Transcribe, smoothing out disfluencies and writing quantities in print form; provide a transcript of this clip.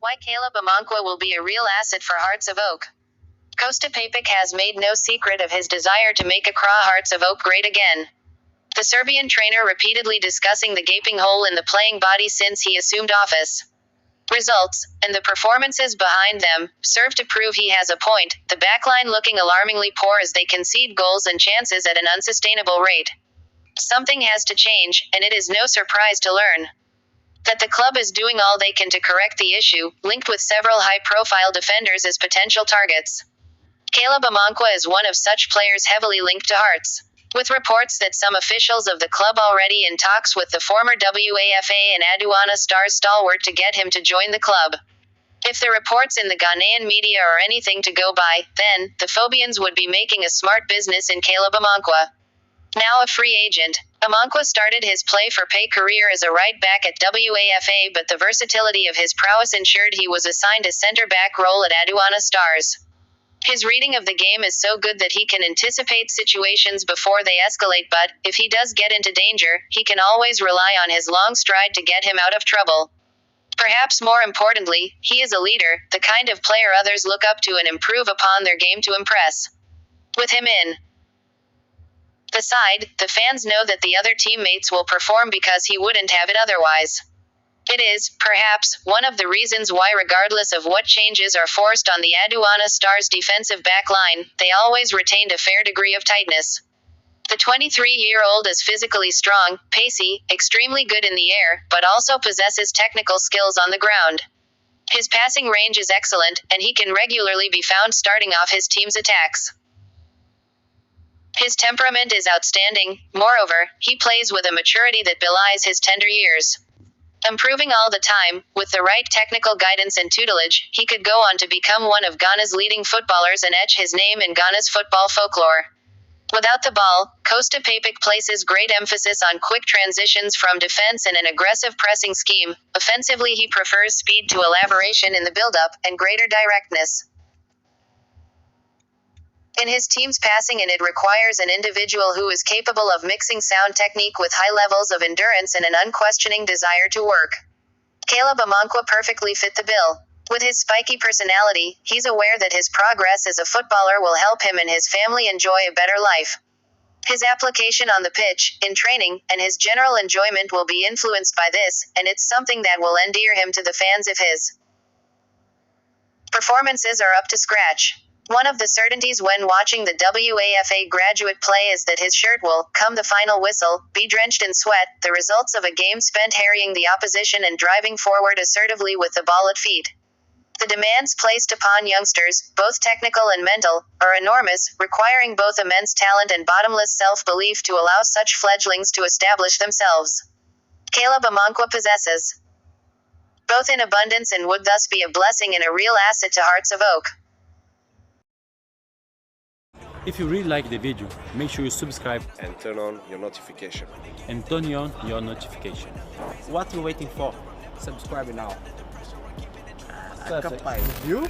Why Caleb Amankwah will be a real asset for Hearts of Oak. Kosta Papic has made no secret of his desire to make Accra Hearts of Oak great again. The Serbian trainer repeatedly discussing the gaping hole in the playing body since he assumed office. Results, and the performances behind them, serve to prove he has a point, the backline looking alarmingly poor as they concede goals and chances at an unsustainable rate. Something has to change, and it is no surprise to learn that the club is doing all they can to correct the issue, linked with several high-profile defenders as potential targets. Caleb Amankwah is one of such players heavily linked to Hearts, with reports that some officials of the club already in talks with the former WAFA and Aduana Stars stalwart to get him to join the club. If the reports in the Ghanaian media are anything to go by, then the Phobians would be making a smart business in Caleb Amankwah. Now a free agent, Amankwah started his play-for-pay career as a right-back at WAFA, but the versatility of his prowess ensured he was assigned a center-back role at Aduana Stars. His reading of the game is so good that he can anticipate situations before they escalate, but, if he does get into danger, he can always rely on his long stride to get him out of trouble. Perhaps more importantly, he is a leader, the kind of player others look up to and improve upon their game to impress. With him in the side, the fans know that the other teammates will perform because he wouldn't have it otherwise. It is, perhaps, one of the reasons why, regardless of what changes are forced on the Aduana Stars defensive back line, they always retained a fair degree of tightness. The 23-year-old is physically strong, pacey, extremely good in the air, but also possesses technical skills on the ground. His passing range is excellent, and he can regularly be found starting off his team's attacks. His temperament is outstanding. Moreover, he plays with a maturity that belies his tender years. Improving all the time, with the right technical guidance and tutelage, he could go on to become one of Ghana's leading footballers and etch his name in Ghana's football folklore. Without the ball, Kosta Papic places great emphasis on quick transitions from defense and an aggressive pressing scheme. Offensively, he prefers speed to elaboration in the build-up, and greater directness in his team's passing, and it requires an individual who is capable of mixing sound technique with high levels of endurance and an unquestioning desire to work. Caleb Amankwah perfectly fit the bill. With his spiky personality, he's aware that his progress as a footballer will help him and his family enjoy a better life. His application on the pitch, in training, and his general enjoyment will be influenced by this, and it's something that will endear him to the fans if his performances are up to scratch. One of the certainties when watching the WAFA graduate play is that his shirt will, come the final whistle, be drenched in sweat, the results of a game spent harrying the opposition and driving forward assertively with the ball at feet. The demands placed upon youngsters, both technical and mental, are enormous, requiring both immense talent and bottomless self-belief to allow such fledglings to establish themselves. Caleb Amankwah possesses both in abundance and would thus be a blessing and a real asset to Hearts of Oak. If you really like the video, make sure you subscribe and turn on your notification. and turn on your notification. What you waiting for? Subscribe now. Perfect. Capaz, viu?